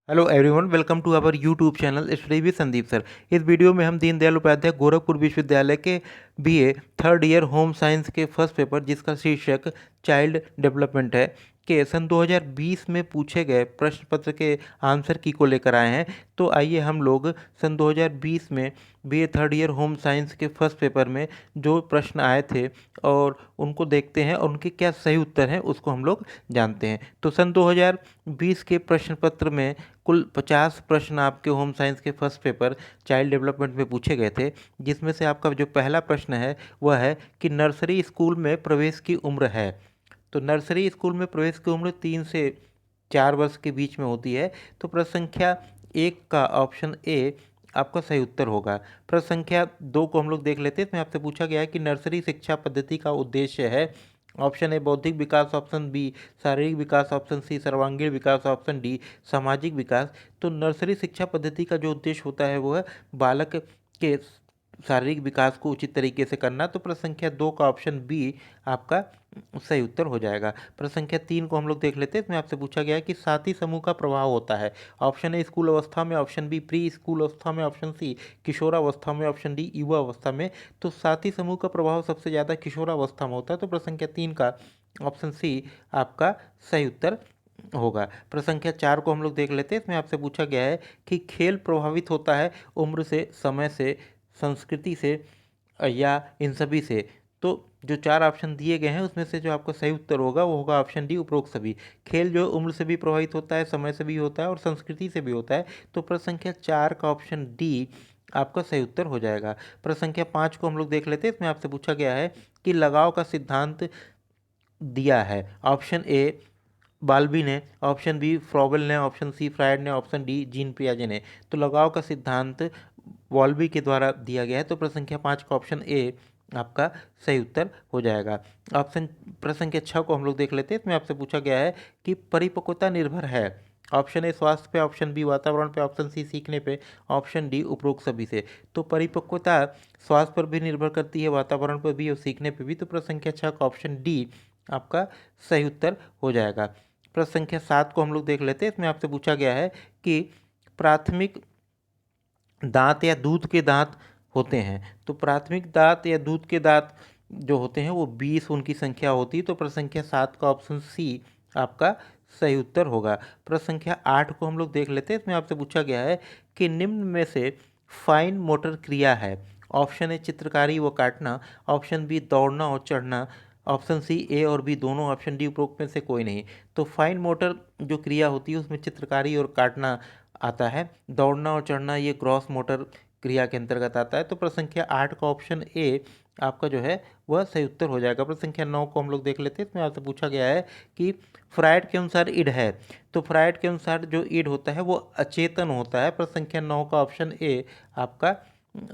Hello everyone, welcome to our YouTube channel study with Sandeep sir. इस video में हम दीनदयाल उपाध्याय गोरखपुर विश्वविद्यालय के BA third year home science के फर्स्ट पेपर, जिसका शीर्षक चाइल्ड डेवलपमेंट है, के सन 2020 में पूछे गए प्रश्न पत्र के आंसर की को लेकर आए हैं। तो आइए हम लोग सन 2020 में BA third year home science के फर्स्ट पेपर में जो प्रश्न आए थे और उनको देखते हैं और उनके क्या सही उत्तर हैं उसको हम लोग जानते हैं। तो सन 2020 के प्रश्न पत्र में कुल 50 प्रश्न आपके होम साइंस के फर्स्ट पेपर चाइल्ड डेवलपमेंट में पूछे गए थे, जिसमें से आपका जो पहला प्रश्न है वह है कि नर्सरी स्कूल में प्रवेश की उम्र है। तो नर्सरी स्कूल में प्रवेश की उम्र 3 से 4 वर्ष के बीच में होती है। तो प्रश्न संख्या 1 का ऑप्शन ए आपका सही उत्तर होगा। प्रश्न संख्या 2 को हम लोग देख लेते हैं। इसमें आपसे पूछा गया है कि नर्सरी शिक्षा पद्धति का उद्देश्य है। ऑप्शन ए बौद्धिक विकास, ऑप्शन बी शारीरिक विकास, ऑप्शन सी सर्वांगीण विकास, ऑप्शन डी सामाजिक विकास। तो नर्सरी शिक्षा पद्धति का जो उद्देश्य होता है वो है बालक के शारीरिक विकास को उचित तरीके से करना। तो प्रश्न संख्या 2 का ऑप्शन बी आपका सही उत्तर हो जाएगा। प्रश्न संख्या 3 को हम लोग देख लेते हैं। इसमें आपसे पूछा गया है कि साथी समूह का प्रभाव होता है। ऑप्शन ए स्कूल अवस्था में, ऑप्शन बी प्री स्कूल अवस्था में, ऑप्शन सी किशोरावस्था में, ऑप्शन डी युवा अवस्था में। तो साथी समूह का प्रभाव सबसे ज़्यादा किशोरावस्था में होता है। तो प्रश्न संख्या 3 का ऑप्शन सी आपका सही उत्तर होगा। प्रश्न संख्या 4 को हम लोग देख लेते हैं। इसमें आपसे पूछा गया है कि खेल प्रभावित होता है उम्र से, समय से, संस्कृति से या इन सभी से। तो जो 4 ऑप्शन दिए गए हैं उसमें से जो आपका सही उत्तर होगा वो होगा ऑप्शन डी उपरोक्त सभी। खेल जो उम्र से भी प्रभावित होता है, समय से भी होता है और संस्कृति से भी होता है। तो प्रश्न संख्या 4 का ऑप्शन डी आपका सही उत्तर हो जाएगा। प्रश्न संख्या 5 को हम लोग देख लेते हैं। इसमें आपसे पूछा गया है कि लगाव का सिद्धांत दिया है। ऑप्शन ए बाल्बी ने, ऑप्शन बी फ्रॉबल ने, ऑप्शन सी फ्रायड ने, ऑप्शन डी जीन पियाजे ने। तो लगाव का सिद्धांत वॉल्बी के द्वारा दिया गया है। तो प्रश्न संख्या 5 का ऑप्शन ए आपका सही उत्तर हो जाएगा। ऑप्शन प्रश्न संख्या 6 को हम लोग देख लेते हैं। इसमें आपसे पूछा गया है कि परिपक्वता निर्भर है। ऑप्शन ए स्वास्थ्य पे, ऑप्शन बी वातावरण पे, ऑप्शन सी सीखने पे, ऑप्शन डी उपरोक्त सभी से। तो परिपक्वता स्वास्थ्य पर भी निर्भर करती है, वातावरण पर भी और सीखने पर भी। तो प्रश्न संख्या 6 का ऑप्शन डी आपका सही उत्तर हो जाएगा। प्रश्न संख्या 7 को हम लोग देख लेते हैं। इसमें आपसे पूछा गया है कि प्राथमिक दांत या दूध के दांत होते हैं। तो प्राथमिक दांत या दूध के दांत जो होते हैं वो 20 उनकी संख्या होती है। तो प्रश्न संख्या 7 का ऑप्शन सी आपका सही उत्तर होगा। प्रश्न संख्या 8 को हम लोग देख लेते हैं। इसमें आपसे पूछा गया है कि निम्न में से फाइन मोटर क्रिया है। ऑप्शन ए चित्रकारी व काटना, ऑप्शन बी दौड़ना और चढ़ना, ऑप्शन सी ए और बी दोनों, ऑप्शन डी उपरोक्त में से कोई नहीं। तो फाइन मोटर जो क्रिया होती है उसमें चित्रकारी और काटना आता है। दौड़ना और चढ़ना ये क्रॉस मोटर क्रिया के अंतर्गत आता है। तो प्रश्न संख्या 8 का ऑप्शन ए आपका जो है वह सही उत्तर हो जाएगा। प्रश्न संख्या 9 को हम लोग देख लेते हैं। इसमें आपसे पूछा गया है कि फ्रायड के अनुसार ईड है। तो फ्रायड के अनुसार जो ईड होता है वो अचेतन होता है। प्रश्न संख्या 9 का ऑप्शन ए आपका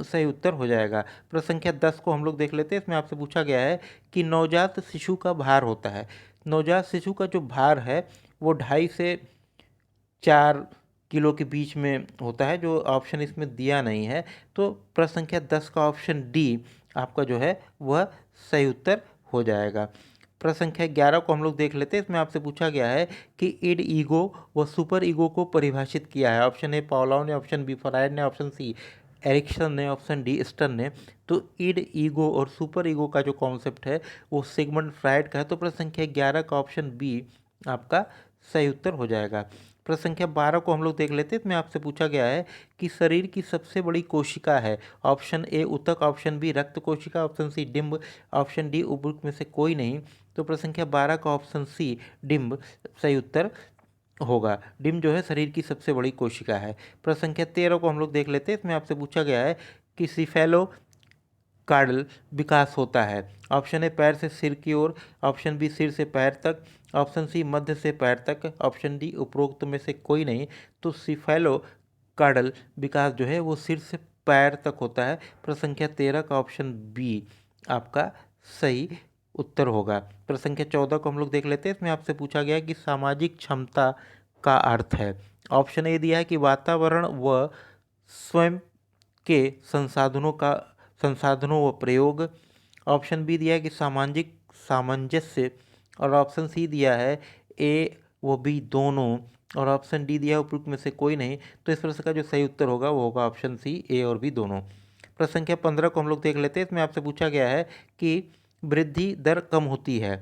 सही उत्तर हो जाएगा। प्रश्न संख्या 10 को हम लोग देख लेते हैं। इसमें आपसे पूछा गया है कि नवजात शिशु का भार होता है। नवजात शिशु का जो भार है वो 2.5 से 4 किलो के बीच में होता है। जो ऑप्शन इसमें दिया नहीं है। तो प्रश्न संख्या 10 का ऑप्शन डी आपका जो है वह सही उत्तर हो जाएगा। प्रश्न संख्या 11 को हम लोग देख लेते हैं। इसमें आपसे पूछा गया है कि इड ईगो व सुपर ईगो को परिभाषित किया है। ऑप्शन ए पावलोव ने, ऑप्शन बी फ्रायड ने, ऑप्शन सी एरिक्सन ने, ऑप्शन डी स्टर्न ने। तो इड ईगो और सुपर ईगो का जो कॉन्सेप्ट है वो सिगमंड फ्रायड का है। तो प्रश्न संख्या 11 का ऑप्शन बी आपका सही उत्तर हो जाएगा। प्रश्न संख्या 12 को हम लोग देख लेते हैं। इसमें आपसे पूछा गया है कि शरीर की सबसे बड़ी कोशिका है। ऑप्शन ए ऊतक, ऑप्शन बी रक्त कोशिका, ऑप्शन सी डिम्ब, ऑप्शन डी उर्वरक में से कोई नहीं। तो प्रश्न संख्या 12 का ऑप्शन सी डिम्ब सही उत्तर होगा। डिम्ब जो है शरीर की सबसे बड़ी कोशिका है। प्रश्न संख्या 13 को हम लोग देख लेते हैं। इसमें आपसे पूछा गया है कि सिफेलो कार्डल विकास होता है। ऑप्शन ए पैर से सिर की ओर, ऑप्शन बी सिर से पैर तक, ऑप्शन सी मध्य से पैर तक, ऑप्शन डी उपरोक्त में से कोई नहीं। तो सिफेलो कार्डल विकास जो है वो सिर से पैर तक होता है। प्रश्न संख्या 13 का ऑप्शन बी आपका सही उत्तर होगा। प्रश्न संख्या 14 को हम लोग देख लेते हैं। इसमें आपसे पूछा गया है कि सामाजिक क्षमता का अर्थ है। ऑप्शन ए दिया है कि वातावरण व स्वयं के संसाधनों व प्रयोग, ऑप्शन बी दिया है कि सामाजिक सामंजस्य और ऑप्शन सी दिया है ए व बी दोनों। और ऑप्शन डी दिया है उपयुक्त में से कोई नहीं। तो इस प्रश्न का जो सही उत्तर होगा वो होगा ऑप्शन सी, ए और बी दोनों। प्रश्न संख्या 15 को हम लोग देख लेते हैं। इसमें आपसे पूछा गया है कि वृद्धि दर कम होती है।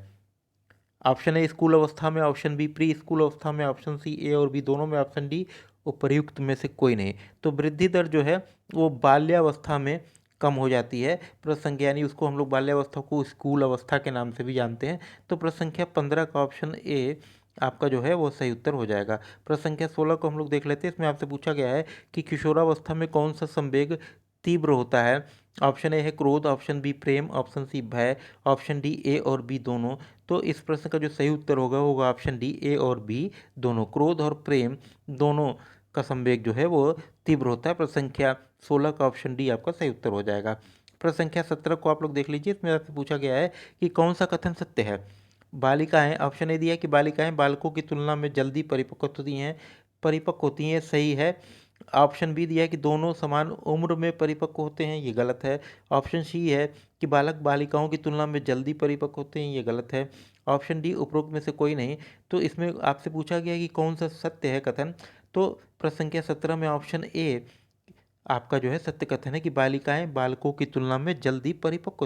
ऑप्शन ए स्कूल अवस्था में, ऑप्शन बी प्री स्कूल अवस्था में, ऑप्शन सी ए और बी दोनों में, ऑप्शन डी उपर्युक्त में से कोई नहीं। तो वृद्धि दर जो है वो बाल्यावस्था में कम हो जाती है। प्रश्न संख्या यानी उसको हम लोग बाल्यावस्था को स्कूल अवस्था के नाम से भी जानते हैं। तो प्रश्न संख्या 15 का ऑप्शन ए आपका जो है वो सही उत्तर हो जाएगा। प्रश्न संख्या 16 को हम लोग देख लेते हैं। इसमें आपसे पूछा गया है कि किशोरावस्था में कौन सा संवेग तीव्र होता है। ऑप्शन ए है क्रोध, ऑप्शन बी प्रेम, ऑप्शन सी भय, ऑप्शन डी ए और बी दोनों। तो इस प्रश्न का जो सही उत्तर होगा ऑप्शन डी, ए और बी दोनों। क्रोध और प्रेम दोनों का संवेग जो है वो तीव्र होता है। प्रश्न संख्या 16 का ऑप्शन डी आपका सही उत्तर हो जाएगा। प्रश्न संख्या 17 को आप लोग देख लीजिए। इसमें आपसे पूछा गया है कि कौन सा कथन सत्य है। बालिकाएं, ऑप्शन ए दिया है कि बालिकाएं बालकों की तुलना में जल्दी परिपक्व होती हैं, सही है। ऑप्शन बी दिया है कि दोनों समान उम्र में परिपक्व होते हैं, ये गलत है। ऑप्शन सी है कि बालक बालिकाओं की तुलना में जल्दी परिपक्व होते हैं, ये गलत है। ऑप्शन डी उपरोक्त में से कोई नहीं। तो इसमें आपसे पूछा गया है कि कौन सा सत्य है कथन। तो प्रश्न संख्या 17 में ऑप्शन ए आपका जो है सत्य कथन है कि बालिकाएं बालकों की तुलना में जल्दी परिपक्व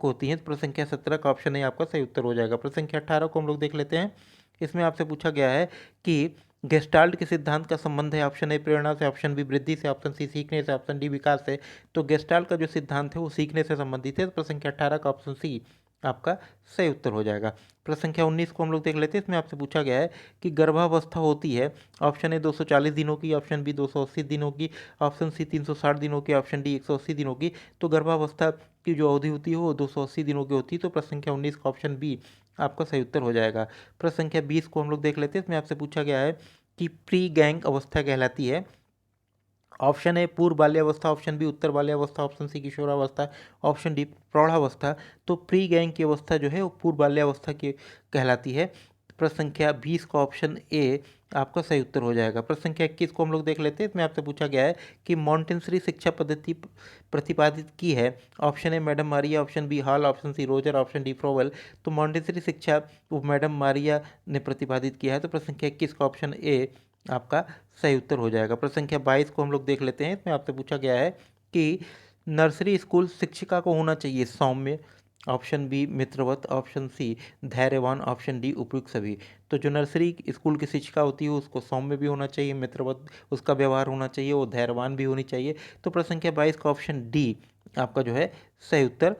होती हैं। प्रश्न संख्या 17 का ऑप्शन ए आपका सही उत्तर हो जाएगा। प्रश्न संख्या 18 को हम लोग देख लेते हैं। इसमें आपसे पूछा गया है कि गेस्टाल्ट के सिद्धांत का संबंध है। ऑप्शन ए प्रेरणा से, ऑप्शन बी वृद्धि से, ऑप्शन सी सीखने से, ऑप्शन डी विकास से। तो गेस्टाल्ट का जो सिद्धांत है वो सीखने से संबंधित है। प्रश्न संख्या 18 का ऑप्शन सी आपका सही उत्तर हो जाएगा। प्रश्न संख्या 19 को हम लोग देख लेते हैं। इसमें आपसे पूछा गया है कि गर्भावस्था होती है। ऑप्शन ए 240 दिनों की, ऑप्शन बी 280 दिनों की, ऑप्शन सी 360 दिनों की, ऑप्शन डी 180 दिनों की। तो गर्भावस्था की जो अवधि होती है वो 280 दिनों की होती है। तो प्रश्न संख्या 19 का ऑप्शन बी आपका सही उत्तर हो जाएगा। प्रश्न संख्या 20 को हम लोग देख लेते हैं। इसमें आपसे पूछा गया है कि प्री गैंग अवस्था कहलाती है। ऑप्शन ए पूर्व बाल्यावस्था, ऑप्शन बी उत्तर बाल्यावस्था, ऑप्शन सी किशोरावस्था, ऑप्शन डी प्रौढ़ावस्था। तो प्री गैंग की अवस्था जो है वो पूर्व बाल्यावस्था की कहलाती है। प्रश्न संख्या 20 का ऑप्शन ए आपका सही उत्तर हो जाएगा। प्रश्न संख्या 21 को हम लोग देख लेते हैं। इसमें आपसे पूछा गया है कि मॉन्टेसरी शिक्षा पद्धति प्रतिपादित की है। Option A madam Maria, option B Hall, option C Roger, option D Froebel. तो मॉन्टेसरी शिक्षा वो मैडम मारिया ने प्रतिपादित किया है। तो प्रश्न संख्या 21 का ऑप्शन ए आपका सही उत्तर हो जाएगा। प्रश्न संख्या 22 को हम लोग देख लेते हैं। इसमें आपसे पूछा गया है कि नर्सरी स्कूल शिक्षिका को होना चाहिए सौम्य, ऑप्शन बी मित्रवत, ऑप्शन सी धैर्यवान, ऑप्शन डी उपयुक्त सभी। तो जो नर्सरी स्कूल की शिक्षिका होती है उसको सौम्य भी होना चाहिए, मित्रवत उसका व्यवहार होना चाहिए, वो धैर्यवान भी होनी चाहिए। तो प्रश्न संख्या 22 का ऑप्शन डी आपका जो है सही उत्तर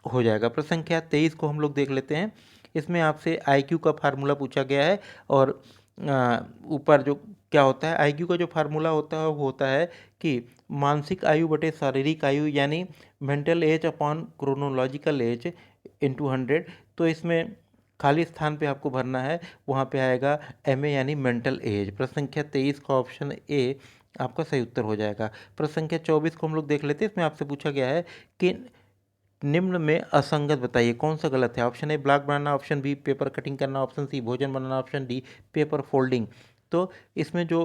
हो जाएगा। प्रश्न संख्या 23 को हम लोग देख लेते हैं। इसमें आपसे आईक्यू का फार्मूला पूछा गया है और ऊपर जो क्या होता है आईक्यू का जो फार्मूला होता है वो होता है कि मानसिक आयु बटे शारीरिक आयु, यानी mental as upon chronological age into 100। तो इसमें खाली स्थान पे आपको भरना है, वहाँ पे आएगा एम ए यानी मेंटल एज। प्रश्न संख्या 23 का ऑप्शन ए आपका सही उत्तर हो जाएगा। प्रश्न संख्या 24 को हम लोग देख लेते हैं। इसमें आपसे पूछा गया है कि निम्न में असंगत बताइए कौन सा गलत है। ऑप्शन ए ब्लॉक बनाना, ऑप्शन बी पेपर कटिंग करना, ऑप्शन सी भोजन बनाना, ऑप्शन डी पेपर फोल्डिंग। तो इसमें जो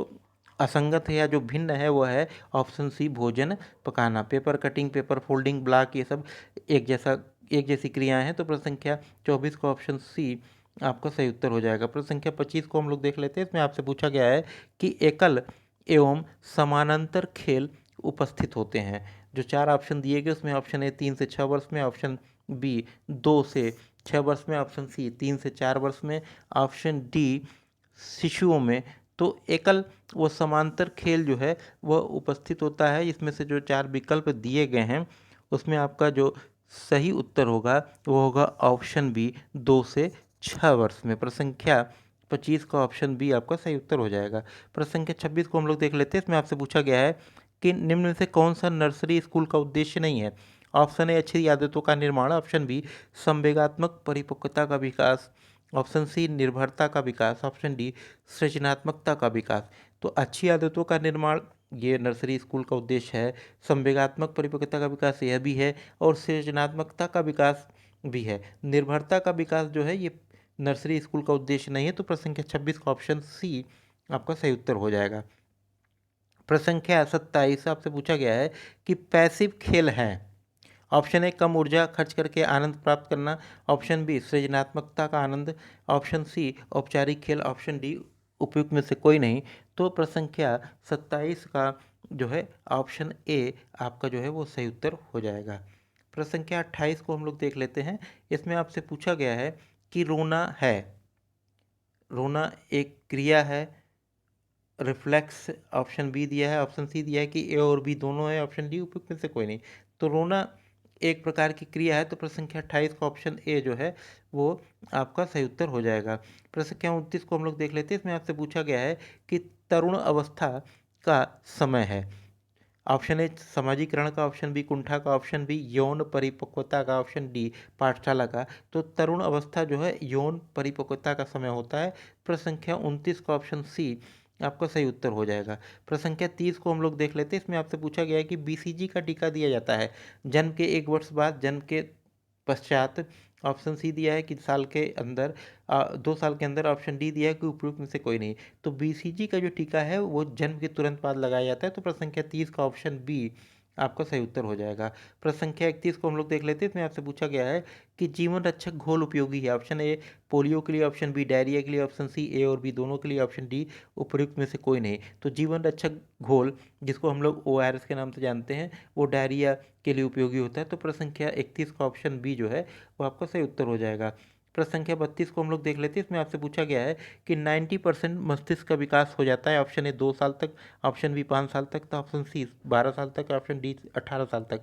असंगत है या जो भिन्न है वो है ऑप्शन सी भोजन पकाना। Paper cutting, paper folding, block ये सब एक जैसी क्रियाएं हैं। तो प्रश्न संख्या 24 का ऑप्शन सी आपका सही उत्तर हो जाएगा। प्रश्न संख्या 25 को हम लोग देख लेते हैं। इसमें आपसे पूछा गया है कि एकल एवं समानांतर खेल उपस्थित होते हैं। जो 4 ऑप्शन दिए गए उसमें ऑप्शन ए 3 से 6 वर्ष में, ऑप्शन बी 2 से 6 वर्ष में, ऑप्शन सी 3 से 4 वर्ष में, ऑप्शन डी शिशुओं में। तो एकल व समांतर खेल जो है वह उपस्थित होता है। इसमें से जो 4 विकल्प दिए गए हैं उसमें आपका जो सही उत्तर होगा वो होगा ऑप्शन बी 2 से 6 वर्ष में। प्रश्न संख्या 25 का ऑप्शन बी आपका सही उत्तर हो जाएगा। प्रश्न संख्या 26 को हम लोग देख लेते हैं। इसमें आपसे पूछा गया है कि निम्न में से कौन सा नर्सरी स्कूल का उद्देश्य नहीं है। ऑप्शन ए अच्छी आदतों का निर्माण, ऑप्शन बी संवेगात्मक परिपक्वता का विकास, ऑप्शन सी निर्भरता का विकास, ऑप्शन डी सृजनात्मकता का विकास। तो अच्छी आदतों का निर्माण ये नर्सरी स्कूल का उद्देश्य है, संवेगात्मक परिपक्वता का विकास यह भी है, और सृजनात्मकता का विकास भी है। निर्भरता का विकास जो है ये नर्सरी स्कूल का उद्देश्य नहीं है। तो प्रश्न संख्या 26 का ऑप्शन सी आपका सही उत्तर हो जाएगा। प्रश्न संख्या 27 आपसे पूछा गया है कि पैसिव खेल हैं। ऑप्शन ए कम ऊर्जा खर्च करके आनंद प्राप्त करना, ऑप्शन बी सृजनात्मकता का आनंद, ऑप्शन सी औपचारिक खेल, ऑप्शन डी उपयुक्त में से कोई नहीं, तो प्रश्न संख्या 27 का जो है ऑप्शन ए आपका जो है वो सही उत्तर हो जाएगा। प्रश्न संख्या 28 को हम लोग देख लेते हैं। इसमें आपसे पूछा गया है कि रोना है, रोना एक क्रिया है, रिफ्लेक्स ऑप्शन बी दिया है, ऑप्शन सी दिया है कि ए और बी दोनों है, ऑप्शन डी उपयुक्त में से कोई नहीं। तो रोना एक प्रकार की क्रिया है, तो प्रश्न संख्या 28 का ऑप्शन ए जो है वो आपका सही उत्तर हो जाएगा। प्रश्न संख्या 29 को हम लोग देख लेते हैं। इसमें आपसे पूछा गया है कि तरुण अवस्था का समय है। ऑप्शन ए सामाजिकरण का, ऑप्शन बी कुंठा का, ऑप्शन बी यौन परिपक्वता का, ऑप्शन डी पाठशाला का। तो तरुण अवस्था जो है यौन परिपक्वता का समय होता है। प्रश्न संख्या 29 का ऑप्शन सी आपका सही उत्तर हो जाएगा। प्रश्न संख्या 30 को हम लोग देख लेते हैं। इसमें आपसे पूछा गया है कि बीसीजी का टीका दिया जाता है जन्म के 1 वर्ष बाद, जन्म के पश्चात। ऑप्शन सी दिया है कि साल के अंदर, 2 साल के अंदर। ऑप्शन डी दिया है कि उपयुक्त में से कोई नहीं। तो बीसीजी का जो टीका है वो जन्म के तुरंत बाद लगाया जाता है। तो प्रश्न संख्या 30 का ऑप्शन बी आपका सही उत्तर हो जाएगा। प्रश्न संख्या 31 को हम लोग देख लेते हैं। इसमें आपसे पूछा गया है कि जीवन रक्षक घोल उपयोगी है। ऑप्शन ए पोलियो के लिए, ऑप्शन बी डायरिया के लिए, ऑप्शन सी ए और बी दोनों के लिए, ऑप्शन डी उपयुक्त में से कोई नहीं। तो जीवन रक्षक घोल, जिसको हम लोग ORS के नाम से जानते हैं, वो डायरिया के लिए उपयोगी होता है। तो प्रश्न संख्या 31 का ऑप्शन बी जो है वो आपका सही उत्तर हो जाएगा। प्रश्न संख्या 32 को हम लोग देख लेते हैं। इसमें आपसे पूछा गया है कि 90% मस्तिष्क का विकास हो जाता है। ऑप्शन ए 2 साल तक, ऑप्शन बी 5 साल तक, तो ऑप्शन सी 12 साल तक, ऑप्शन डी 18 साल तक।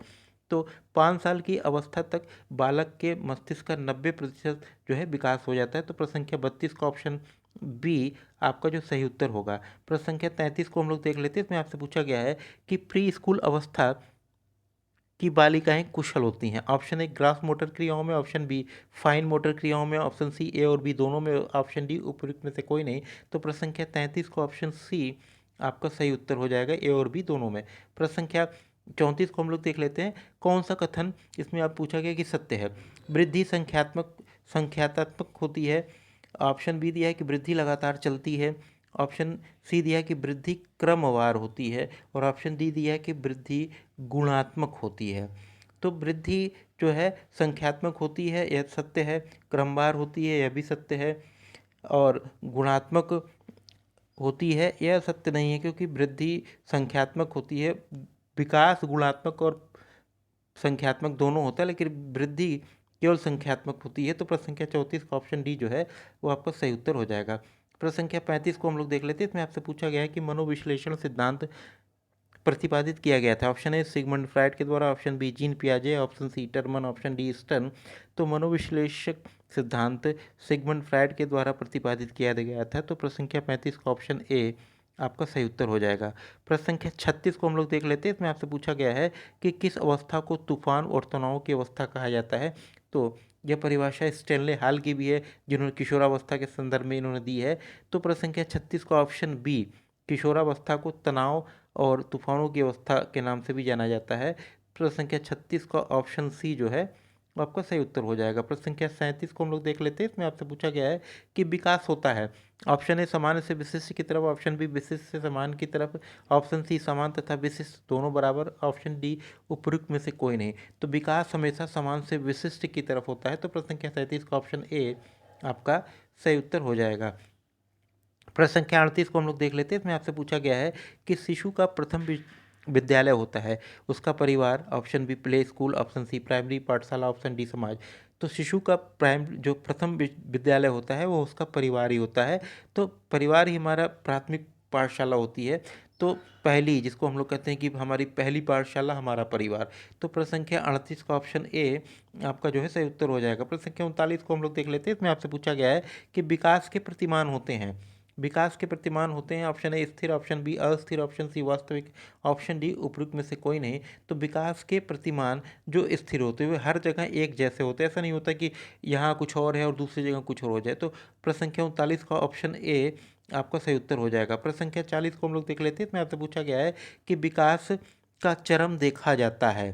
तो 5 साल की अवस्था तक बालक के मस्तिष्क का 90% जो है विकास हो जाता है। तो प्रश्न संख्या 32 का ऑप्शन बी आपका जो सही उत्तर होगा। प्रश्न संख्या 33 को हम लोग देख लेते हैं। इसमें आपसे पूछा गया है कि प्री स्कूल अवस्था की बालिकाएं कुशल होती हैं। ऑप्शन ए ग्रास मोटर क्रियाओं में, ऑप्शन बी फाइन मोटर क्रियाओं में, ऑप्शन सी ए और बी दोनों में, ऑप्शन डी उपयुक्त में से कोई नहीं। तो प्रश्न संख्या 33 को ऑप्शन सी आपका सही उत्तर हो जाएगा, ए और बी दोनों में। प्रश्न संख्या 34 को हम लोग देख लेते हैं। कौन सा कथन इसमें आप पूछा गया कि सत्य है? वृद्धि संख्यात्मक होती है। ऑप्शन बी दिया है कि वृद्धि लगातार चलती है। ऑप्शन सी दिया है कि वृद्धि क्रमवार होती है। और ऑप्शन डी दिया है कि वृद्धि गुणात्मक होती है। तो वृद्धि जो है संख्यात्मक होती है, यह सत्य है। क्रमवार होती है, यह भी सत्य है। और गुणात्मक होती है, यह सत्य नहीं है, क्योंकि वृद्धि संख्यात्मक होती है। विकास गुणात्मक और संख्यात्मक दोनों होता है, लेकिन वृद्धि केवल संख्यात्मक होती है। तो प्रश्न संख्या 34 का ऑप्शन डी जो है वो आपका सही उत्तर हो जाएगा। प्रश्न संख्या 35 को हम लोग देख लेते हैं। इसमें आपसे पूछा गया है कि मनोविश्लेषण सिद्धांत प्रतिपादित किया गया था। ऑप्शन ए सिगमंड फ्राइड के द्वारा, ऑप्शन बी जीन पियाजे, option C Terman, option D Stern. तो मनोविश्लेषक सिद्धांत सिगमंड फ्राइड के द्वारा प्रतिपादित किया गया था। तो प्रश्न संख्या 35 का ऑप्शन ए आपका सही उत्तर हो जाएगा। प्रश्न संख्या 36 को हम लोग देख लेते हैं। इसमें आपसे पूछा गया है कि किस अवस्था को तूफान और तनाव की अवस्था कहा जाता है? तो यह परिभाषा स्टेनले हाल की भी है, जिन्होंने किशोरावस्था के संदर्भ में इन्होंने दी है। तो प्रश्न संख्या 36 का ऑप्शन बी किशोरावस्था को तनाव और तूफानों की अवस्था के नाम से भी जाना जाता है। प्रश्न संख्या 36 का ऑप्शन सी जो है वो आपका सही उत्तर हो जाएगा। प्रश्न संख्या 37 को हम लोग देख लेते हैं। इसमें आपसे पूछा गया है कि विकास होता है। ऑप्शन ए सामान्य से विशिष्ट की तरफ, ऑप्शन बी विशिष्ट से सामान्य की तरफ, ऑप्शन सी समान तथा विशिष्ट दोनों बराबर, ऑप्शन डी उपयुक्त में से कोई नहीं। तो विकास हमेशा समान से विशिष्ट की तरफ होता है। तो प्रश्न संख्या 37 का ऑप्शन ए आपका सही उत्तर हो जाएगा। प्रश्न संख्या 38 को हम लोग देख लेते हैं। इसमें आपसे पूछा गया है कि शिशु का प्रथम विद्यालय होता है, उसका परिवार। Option B play school, option C primary पाठशाला, ऑप्शन डी समाज। तो शिशु का जो प्रथम विद्यालय होता है वो उसका परिवार ही होता है। तो परिवार ही हमारा प्राथमिक पाठशाला होती है। तो पहली, जिसको हम लोग कहते हैं कि हमारी पहली पाठशाला हमारा परिवार। तो प्रश्न संख्या 38 का ऑप्शन ए आपका जो है सही उत्तर हो जाएगा। प्रश्न संख्या 39 को हम लोग देख लेते हैं। इसमें आपसे पूछा गया है कि विकास के प्रतिमान होते हैं। विकास के प्रतिमान होते हैं। ऑप्शन ए स्थिर, ऑप्शन बी अस्थिर, ऑप्शन सी वास्तविक, ऑप्शन डी उपयुक्त में से कोई नहीं। तो विकास के प्रतिमान जो स्थिर होते हुए हर जगह एक जैसे होते हैं, ऐसा नहीं होता कि यहाँ कुछ और है और दूसरी जगह कुछ और हो जाए। तो प्रश्न संख्या 39 का ऑप्शन ए आपका सही उत्तर हो जाएगा। प्रश्न संख्या 40 को हम लोग देख लेते हैं। इसमें आपसे पूछा गया है कि विकास का चरम देखा जाता है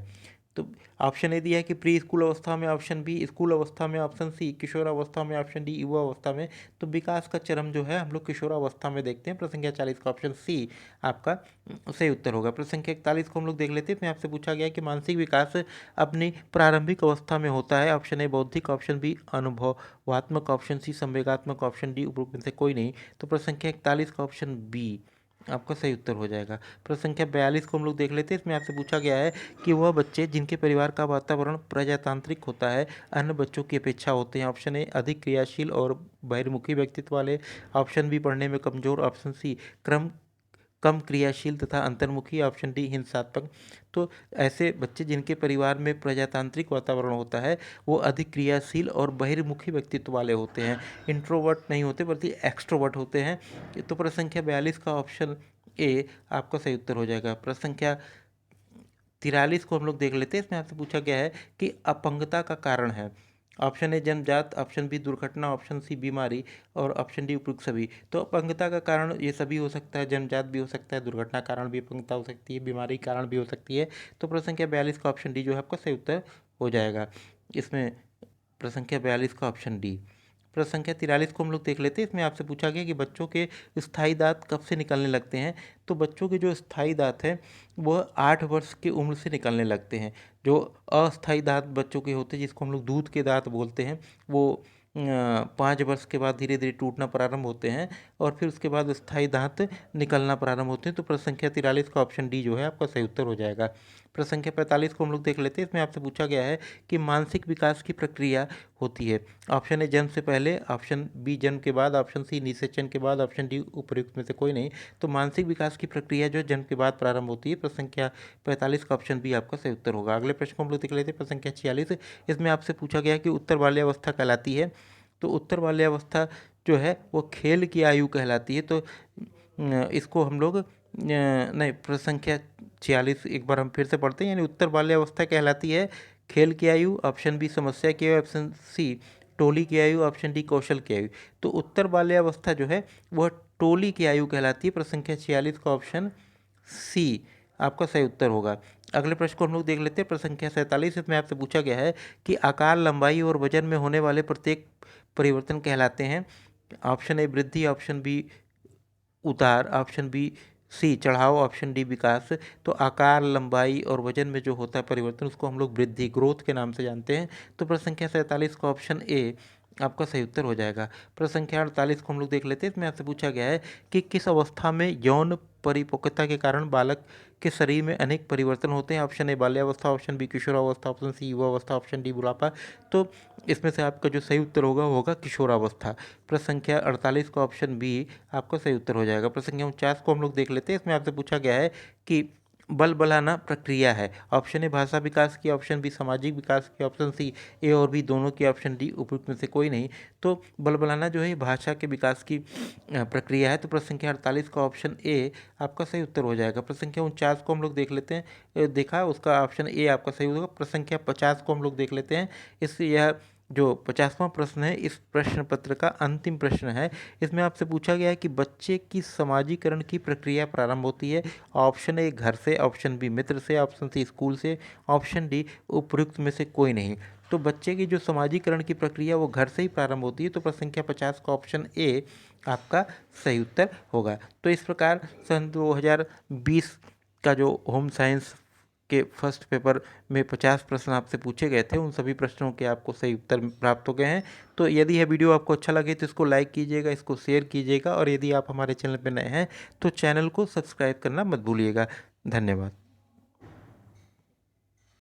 तो ऑप्शन ए दिया है कि प्री स्कूल अवस्था में ऑप्शन बी, स्कूल अवस्था में ऑप्शन सी, किशोर अवस्था में ऑप्शन डी, युवा अवस्था में। तो विकास का चरम जो है हम लोग किशोरावस्था में देखते हैं। प्रश्न संख्या 40 का ऑप्शन सी आपका सही उत्तर होगा। प्रश्न संख्या 41 को हम लोग देख लेते हैं। इसमें आपसे पूछा गया है कि मानसिक विकास अपनी प्रारंभिक अवस्था में होता है। ऑप्शन ए बौद्धिक, ऑप्शन बी अनुभवात्मक, ऑप्शन सी संवेगात्मक, ऑप्शन डी उपरोक्त में से कोई नहीं। तो प्रश्न संख्या 41 का ऑप्शन बी आपका सही उत्तर हो जाएगा। प्रश्न संख्या 42 को हम लोग देख लेते हैं। इसमें आपसे पूछा गया है कि वह बच्चे जिनके परिवार का वातावरण प्रजातांत्रिक होता है अन्य बच्चों की अपेक्षा होते हैं। ऑप्शन ए अधिक क्रियाशील और बहिर्मुखी व्यक्तित्व वाले, ऑप्शन बी पढ़ने में कमजोर, ऑप्शन सी कम क्रियाशील तथा अंतर्मुखी, ऑप्शन डी हिंसात्मक। तो ऐसे बच्चे जिनके परिवार में प्रजातांत्रिक वातावरण होता है वो अधिक क्रियाशील और बहिर्मुखी व्यक्तित्व वाले होते हैं, इंट्रोवर्ट नहीं होते बल्कि एक्सट्रोवर्ट होते हैं। तो प्रश्न संख्या 42 का ऑप्शन ए आपका सही उत्तर हो जाएगा। प्रश्न संख्या 43 को हम लोग देख लेते हैं। इसमें आपसे पूछा गया है कि अपंगता का कारण है। ऑप्शन ए जन्मजात, ऑप्शन बी दुर्घटना, ऑप्शन सी बीमारी और ऑप्शन डी उपयुक्त सभी। तो अपंगता का कारण ये सभी हो सकता है, जन्मजात भी हो सकता है, दुर्घटना कारण भी अपंगता हो सकती है, बीमारी कारण भी हो सकती है। तो प्रश्न संख्या 42 का ऑप्शन डी जो है आपका सही उत्तर हो जाएगा। इसमें प्रश्न संख्या 42 का ऑप्शन डी। प्रश्न संख्या 43 को हम लोग देख लेते हैं। इसमें आपसे पूछा गया कि बच्चों के स्थायी दांत कब से निकलने लगते हैं। तो बच्चों के जो स्थायी दांत हैं वह 8 वर्ष की उम्र से निकलने लगते हैं। जो अस्थायी दांत बच्चों के होते हैं जिसको हम लोग दूध के दांत बोलते हैं वो 5 वर्ष के बाद धीरे धीरे टूटना प्रारंभ होते हैं और फिर उसके बाद स्थायी दांत निकलना प्रारंभ होते हैं। तो प्रश्न संख्या 43 का ऑप्शन डी जो है आपका सही उत्तर हो जाएगा। प्रश्न संख्या 45 को हम लोग देख लेते हैं। इसमें आपसे पूछा गया है कि मानसिक विकास की प्रक्रिया होती है। ऑप्शन ए जन्म से पहले, ऑप्शन बी जन्म के बाद, ऑप्शन सी निषेचन के बाद, ऑप्शन डी उपर्युक्त में से कोई नहीं। तो मानसिक विकास की प्रक्रिया जो जन्म के बाद प्रारंभ होती है। प्रश्न संख्या 45 का ऑप्शन बी आपका सही उत्तर होगा। अगले प्रश्न को हम लोग देख लेते हैं। प्रश्न संख्या 46, इसमें आपसे पूछा गया है कि उत्तर बाल्यावस्था कहलाती है। तो उत्तर बाल्यावस्था जो है वो खेल की आयु कहलाती है। तो इसको हम लोग नहीं, प्रश्न संख्या 46 एक बार हम फिर से पढ़ते हैं। यानी उत्तर बाल्यावस्था कहलाती है खेल की आयु, ऑप्शन बी समस्या की आयु, ऑप्शन सी टोली की आयु, ऑप्शन डी कौशल की आयु। तो उत्तर बाल्यावस्था जो है वह टोली की आयु कहलाती है। प्रश्न संख्या 46 का ऑप्शन सी आपका सही उत्तर होगा। अगले प्रश्न को हम लोग देख लेते हैं। प्रश्न संख्या 47, इसमें आपसे पूछा गया है कि आकार, लंबाई और वजन में होने वाले प्रत्येक परिवर्तन कहलाते हैं। ऑप्शन ए वृद्धि, ऑप्शन बी उतार, ऑप्शन बी सी चढ़ाव, ऑप्शन डी विकास। तो आकार, लंबाई और वजन में जो होता है परिवर्तन उसको हम लोग वृद्धि, ग्रोथ के नाम से जानते हैं। तो प्रश्न संख्या 47 का ऑप्शन ए आपका सही उत्तर हो जाएगा। प्रश्न संख्या 48 को हम लोग देख लेते हैं। इसमें आपसे पूछा गया है कि किस अवस्था में यौन परिपक्वता के कारण बालक के शरीर में अनेक परिवर्तन होते हैं। ऑप्शन ए बाल्यावस्था, ऑप्शन बी किशोरावस्था, ऑप्शन सी युवावस्था, ऑप्शन डी बुढ़ापा। तो इसमें से आपका जो सही उत्तर होगा वो होगा किशोरावस्था। प्रश्न संख्या 48 का ऑप्शन बी आपका सही उत्तर हो जाएगा। प्रश्न संख्या 49 को हम लोग देख लेते हैं। इसमें आपसे पूछा गया है कि बलबलाना प्रक्रिया है। ऑप्शन ए भाषा विकास की, ऑप्शन बी सामाजिक विकास की, ऑप्शन सी ए और बी दोनों की, ऑप्शन डी उपयुक्त में से कोई नहीं। तो बलबलाना जो है भाषा के विकास की प्रक्रिया है। तो प्रश्न संख्या 48 का ऑप्शन ए आपका सही उत्तर हो जाएगा। प्रश्न संख्या 49 को हम लोग देख लेते हैं। देखा उसका ऑप्शन ए आपका सही होगा। प्रश्न संख्या 50 को हम लोग देख लेते हैं। इससे यह जो 50वां प्रश्न है इस प्रश्न पत्र का अंतिम प्रश्न है। इसमें आपसे पूछा गया है कि बच्चे की समाजीकरण की प्रक्रिया प्रारंभ होती है। ऑप्शन ए घर से, ऑप्शन बी मित्र से, ऑप्शन सी स्कूल से, ऑप्शन डी उपयुक्त में से कोई नहीं। तो बच्चे की जो समाजीकरण की प्रक्रिया वो घर से ही प्रारंभ होती है। तो प्रश्न संख्या 50 का ऑप्शन ए आपका सही उत्तर होगा। तो इस प्रकार सन 2020 का जो होम साइंस के फर्स्ट पेपर में 50 प्रश्न आपसे पूछे गए थे उन सभी प्रश्नों के आपको सही उत्तर प्राप्त हो गए हैं। तो यदि यह वीडियो आपको अच्छा लगे तो इसको लाइक कीजिएगा, इसको शेयर कीजिएगा और यदि आप हमारे चैनल पर नए हैं तो चैनल को सब्सक्राइब करना मत भूलिएगा। धन्यवाद।